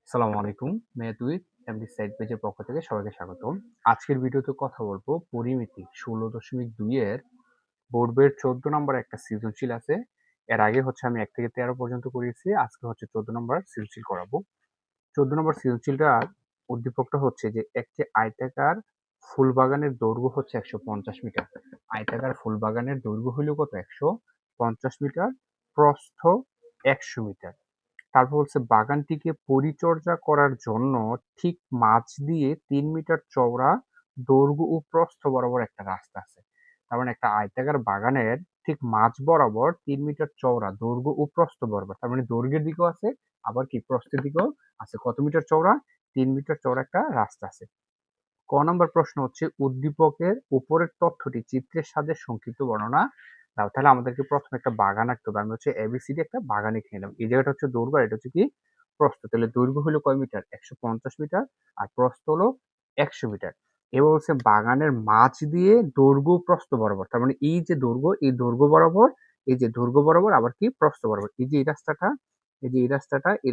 আসসালামু আলাইকুম। মেয়াদ উইথ এমডি সাইড পেজের পক্ষ থেকে সবাইকে স্বাগতম। আজকের ভিডিওতে কথা বলবো পরিমিতি 16.2 এর বোর্ড বইয়ের 14 নম্বর একটা সৃজনশীল আছে। এর আগে আমি 1 থেকে 13 পর্যন্ত করিয়েছি। আজকে 14 নম্বর সৃজনশীল করাবো। 14 নম্বর সৃজনশীলটার উদ্দীপকটা হচ্ছে যে একটি আয়তাকার ফুলবাগানের দৈর্ঘ্য 150 মিটার। আয়তাকার ফুলবাগানের দৈর্ঘ্য হইল কত? 150 মিটার, প্রস্থ 100 মিটার। তারপর বলছে বাগানটিকে পরিচর্যা করার জন্য ঠিক মাঝ দিয়ে 3 মিটার চওড়া দৈর্ঘ্য ও প্রস্থ বরাবর একটা রাস্তা আছে। তার মানে একটা আয়তাকার বাগানের ঠিক মাঝ বরাবর 3 মিটার চওড়া দৈর্ঘ্য ও প্রস্থ বরাবর, তার মানে দৈর্ঘ্যের দিকেও আছে, আবার কি প্রস্থের দিকেও আছে। কত মিটার চওড়া? 3 মিটার চওড়া একটা রাস্তা আছে। ক নম্বর প্রশ্ন হচ্ছে উদ্দীপকের উপরের তথ্যটি চিত্রের সাথে সংক্ষিপ্ত বর্ণনা দাও। তাহলে আমাদেরকে প্রথমে একটা বাগান আঁকতে হবে। আমি এবিসিডি একটা বাগান এঁকে নিলাম। এই জায়গাটা হচ্ছে দৈর্ঘ্য, এটা হচ্ছে কি প্রস্থ। তাহলে দৈর্ঘ্য হলো কয় মিটার? 150 মিটার, আর প্রস্থ হলো 100 মিটার। এবার হচ্ছে বাগানের মাঝ দিয়ে দৈর্ঘ্য প্রস্থ বরাবর, তার মানে এই যে দৈর্ঘ্য, এই দৈর্ঘ্য বরাবর, এই যে দৈর্ঘ্য বরাবর, আবার কি প্রস্থ বরাবর। এই যে এই রাস্তাটা, এই যে এই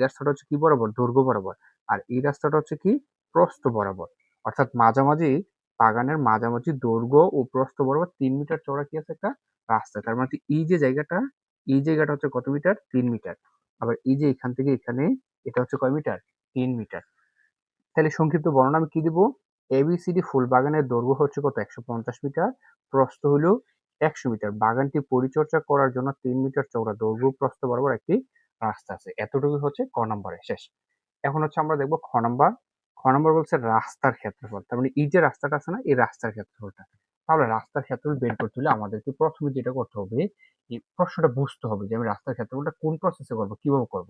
রাস্তাটা হচ্ছে কি বরাবর? দৈর্ঘ্য বরাবর। আর এই রাস্তাটা হচ্ছে কি প্রস্থ বরাবর। অর্থাৎ মাঝামাঝি, বাগানের মাঝামাঝি দৈর্ঘ্য ও প্রস্থ বরাবর 3 মিটার চওড়া কি আছে একটা রাস্তা। তার মানে এই যে জায়গাটা, এই জায়গাটা হচ্ছে কত মিটার? 3 মিটার। আবার এই যে এখান থেকে এখানে, এটা হচ্ছে কয় মিটার? 3 মিটার। তাহলে সংক্ষিপ্ত বর্ণনা আমি কি দিব? এবিসিডি ফুল বাগানের দৈর্ঘ্য হচ্ছে কত? 150 মিটার, প্রস্থ হলো 100 মিটার। বাগানটি পরিচর্যা করার জন্য 3 মিটার চওড়া দৈর্ঘ্য প্রস্থ বরাবর একটি রাস্তা আছে। এতটুকু হচ্ছে ক নম্বরে শেষ। এখন আমরা দেখবো খ নাম্বার। খ নাম্বার বলছে রাস্তার ক্ষেত্রফল। তার মানে এই যে রাস্তাটা আছে না, এই রাস্তার ক্ষেত্রফলটা। তাহলে রাস্তার ক্ষেত্রফল বের করতে হলে আমাদেরকে প্রথমে যেটা করতে হবে, এই প্রশ্নটা বুঝতে হবে যে আমি রাস্তার ক্ষেত্রফলটা কোন প্রসেসে করবো, কিভাবে করব।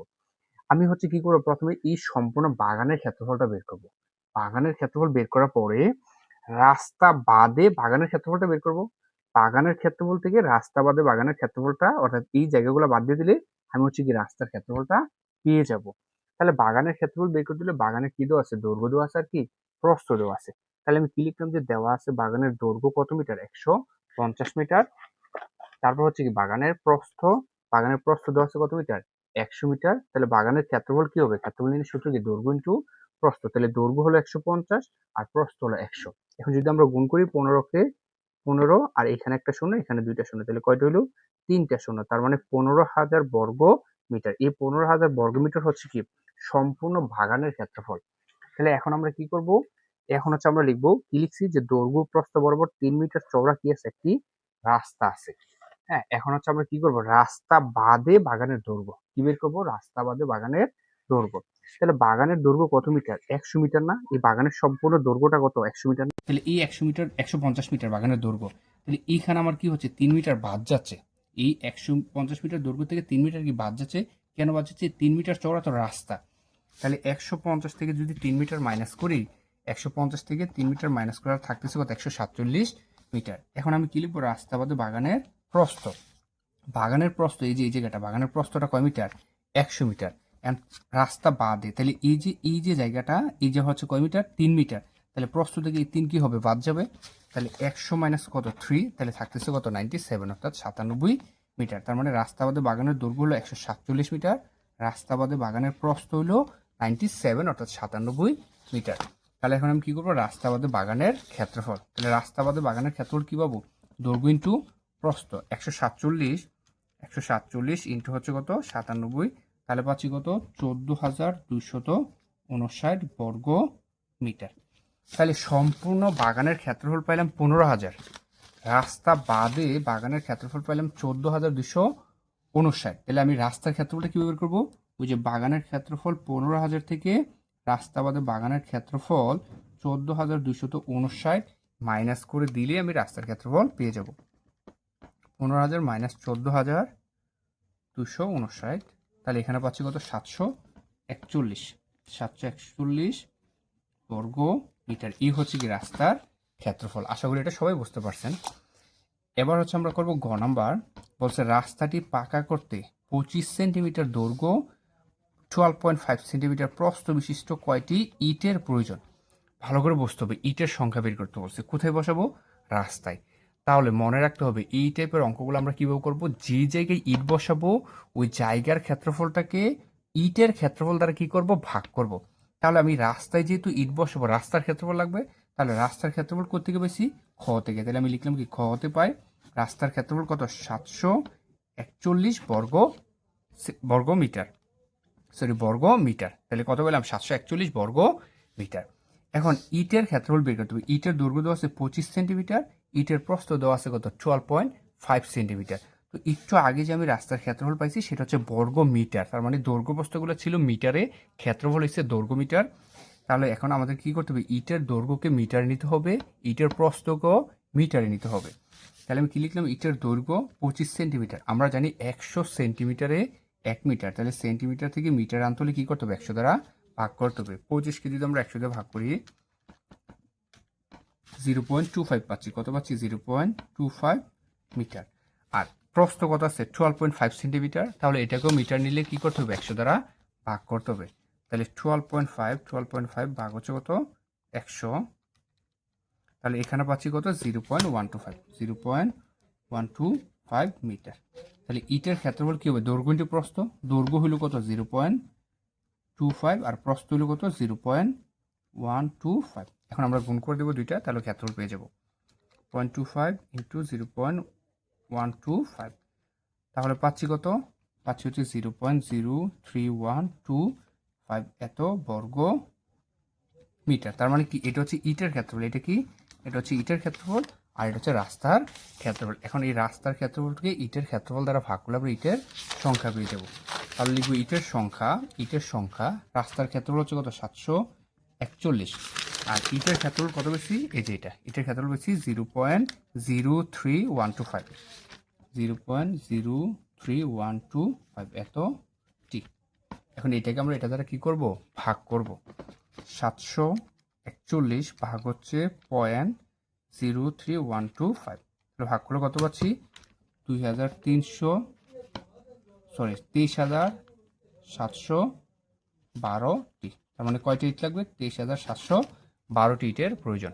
আমি কি করবো, প্রথমে এই সম্পূর্ণ বাগানের ক্ষেত্রফলটা বের করব। বাগানের ক্ষেত্রফল বের করার পরে রাস্তা বাদে বাগানের ক্ষেত্রফলটা বের করব। বাগানের ক্ষেত্রফল থেকে রাস্তা বাদে বাগানের ক্ষেত্রফলটা, অর্থাৎ এই জায়গাগুলো বাদ দিয়ে দিলে আমি কি রাস্তার ক্ষেত্রফলটা পেয়ে যাব। তাহলে বাগানের ক্ষেত্রফল বের করতে হলে বাগানের কি দেওয়া আছে? দৈর্ঘ্য দেওয়া আছে আর কি প্রস্থ দেওয়া আছে। তাহলে আমি কি লিখলাম যে দেওয়া আছে বাগানের দৈর্ঘ্য কত মিটার? 150 মিটার। তারপর কি বাগানের প্রস্থ দেওয়া আছে কত মিটার? 100 মিটার। তাহলে বাগানের ক্ষেত্রফল কি হবে? ক্ষেত্রফল নির্ণয়ের সূত্র কি? দৈর্ঘ্য ইনটু প্রস্থ। তাহলে দৈর্ঘ্য হলো 150 আর প্রস্থ হলো 100। এখন যদি আমরা গুণ করি 15 আর এখানে একটা শূন্য, এখানে দুইটা শূন্য, তাহলে কয়টা হলো? 3টা শূন্য। তার মানে 15,000 বর্গ মিটার। এই 15,000 বর্গ মিটার হচ্ছে কি সম্পূর্ণ বাগানের ক্ষেত্রফল। তাহলে এখন আমরা কি করব? এখন আমরা লিখবো, কি লিখছি যে দৈর্ঘ্য প্রস্থ বরাবর 3 মিটার চওড়া কি আছে? একটি রাস্তা আছে। হ্যাঁ, এখন আমরা কি করব? রাস্তা বাদে বাগানের দৈর্ঘ্য কি বের করব? রাস্তা বাদে বাগানের দৈর্ঘ্য। তাহলে বাগানের দৈর্ঘ্য কত মিটার? 100 মিটার না? এই বাগানের সম্পূর্ণ দৈর্ঘ্যটা কত? 100 মিটার না? তাহলে এই 100 মিটার 150 মিটার বাগানের দৈর্ঘ্য। তাহলে এইখানে আমার কি হচ্ছে? 3 মিটার বাদ যাচ্ছে। এই 150 মিটার দৈর্ঘ্য থেকে 3 মিটার কি বাদ যাচ্ছে? কেন বাদ যাচ্ছে? 3 মিটার চওড়া তো রাস্তা। তাহলে 150 থেকে যদি 3 মিটার মাইনাস করি, 150 থেকে 3 মিটার মাইনাস করার থাকতেছে কত? 147 মিটার। এখন আমি কি লিখবো? রাস্তা বাদে বাগানের প্রস্থ। বাগানের প্রস্থ, এই যে এই জায়গাটা, বাগানের প্রস্থটা কয় মিটার? 100 মিটার। রাস্তা বাদে, তাহলে এই যে জায়গাটা, এই যে হচ্ছে কয় মিটার? 3 মিটার। তাহলে প্রস্থ থেকে এই 3 কি হবে? বাদ যাবে। তাহলে 100 মাইনাস কত? 3। তাহলে থাকতেছে কত? 97, অর্থাৎ 97 মিটার। তার মানে রাস্তা বাদে বাগানের দৈর্ঘ্য হলো 147 মিটার, রাস্তা বাদে বাগানের প্রস্থ হলো 97, অর্থাৎ 97 মিটার। তাহলে এখন আমি কি করবো? রাস্তা বাদে বাগানের ক্ষেত্রফল। তাহলে রাস্তা বাদে বাগানের ক্ষেত্রফল কি পাবো? দৈর্ঘ্য ইন্টু প্রস্থ। 147 ইন্টু হচ্ছে কত? 97। তাহলে পাচ্ছি কত? 14,259 বর্গ মিটার। তাহলে সম্পূর্ণ বাগানের ক্ষেত্রফল পাইলাম 15,000, রাস্তা বাদে বাগানের ক্ষেত্রফল পাইলাম 14,259। তাহলে আমি রাস্তার ক্ষেত্রফলটা কিভাবে বের করবো? ওই যে বাগানের ক্ষেত্রফল 15,000 থেকে রাস্তা বাদে বাগানের ক্ষেত্রফল 14,259 মাইনাস করে দিলে আমি রাস্তার ক্ষেত্রফল পেয়ে যাব। 15,000 মাইনাস 14,259। তাহলে এখানে পাচ্ছি কত? 741 বর্গ মিটার। এই হচ্ছে কি রাস্তার ক্ষেত্রফল। আশা করি এটা সবাই বুঝতে পারছেন। এবার আমরা করব গ নাম্বার। বলছে রাস্তাটি পাকা করতে 25 সেন্টিমিটার দৈর্ঘ্য, 12.5 সেন্টিমিটার প্রস্থ বিশিষ্ট কয়টি ইটের প্রয়োজন? ভালো করে বুঝতে হবে, ইটের সংখ্যা বের করতে বলছে। কোথায় বসাবো? রাস্তায়। তাহলে মনে রাখতে হবে এই টাইপের অঙ্কগুলো আমরা কিভাবে করব? যে জায়গায় ইট বসাবো ওই জায়গার ক্ষেত্রফলটাকে ইটের ক্ষেত্রফল দ্বারা কি করব? ভাগ করব। তাহলে আমি রাস্তায় যেহেতু ইট বসাবো, রাস্তার ক্ষেত্রফল লাগবে, তাহলে রাস্তার ক্ষেত্রফল কোত্থেকে বেশি? খ থেকে। তাহলে আমি লিখলাম কি খ হতে পাই রাস্তার ক্ষেত্রফল কত? 741 বর্গ মিটার, সরি বর্গ মিটার। তাহলে কত বললাম? 741 বর্গ মিটার। এখন ইটের ক্ষেত্রফল বের করতে হবে। ইটের দৈর্ঘ্য দেওয়া আছে 25 সেন্টিমিটার, ইটের প্রস্থ দেওয়া আছে কত? 12.5 সেন্টিমিটার। তো একটু আগে যে আমি রাস্তার ক্ষেত্রফল পাইছি সেটা হচ্ছে বর্গ মিটার, তার মানে দৈর্ঘ্য প্রস্থগুলো ছিল মিটারে, ক্ষেত্রফল হচ্ছে দৈর্ঘ্য মিটার। তাহলে এখন আমাদের কি করতে হবে? ইটের দৈর্ঘ্যকে মিটারে নিতে হবে, ইটের প্রস্থকেও মিটারে নিতে হবে। তাহলে আমি কি লিখলাম? ইটের দৈর্ঘ্য 25 সেন্টিমিটার। আমরা জানি 100 সেন্টিমিটারে 1 মিটার, তাহলে সেন্টিমিটার থেকে মিটার আনতে হলে কী করতে হবে? 100 দ্বারা ভাগ করতে হবে। 25কে যদি আমরা 100 দিয়ে ভাগ করি 0.25 পাচ্ছি। কত পাচ্ছি? 0.25 মিটার। আর প্রস্থ কত আছে? 12.5 সেন্টিমিটার। তাহলে এটাকেও মিটার নিলে কি করতে হবে? 100 দ্বারা ভাগ করতে হবে। তাহলে 12.5 ভাগ হচ্ছে কত? 100। তাহলে এখানে পাচ্ছি কত? 0.125 মিটার। তাহলে ইটের ক্ষেত্রফল কী হবে? দৈর্ঘ্য ইন্টু প্রস্থ। দৈর্ঘ্য হলো কত? 0.25 আর প্রস্থ হলো কত? 0.125। এখন আমরা গুণ করে দেবো দুইটা, তাহলে ক্ষেত্রফল পেয়ে যাব 0.25 ইন্টু 0.125। তাহলে পাচ্ছি কত? পাচ্ছি হচ্ছে 0.03125 এত বর্গ মিটার। তার মানে কি? এটা হচ্ছে ইটের ক্ষেত্রফল। এটা কি? এটা হচ্ছে ইটের ক্ষেত্রফল, আর এটা হচ্ছে রাস্তার ক্ষেত্রফল। এখন এই রাস্তার ক্ষেত্রফলকে ইটের ক্ষেত্রফল দ্বারা ভাগ করলে আমরা ইটের সংখ্যা পেয়ে যাবো। তাহলে লিখবো ইটের সংখ্যা, রাস্তার ক্ষেত্রফল হচ্ছে কত? 741। আর ইটের ক্ষেত্রফল কত বেশি? এই যে এটা, ইটের ক্ষেত্রফল বেশি 0.03125, 0.03125 এত ঠিক। এখন এটাকে আমরা এটা দ্বারা কি করব? ভাগ করব। 741 ভাগ হচ্ছে 0.03125, ভাগ করলে কত পাচ্ছি? 23,712টি। তার মানে কয়টি ইট লাগবে? 23,712টি ইটের প্রয়োজন।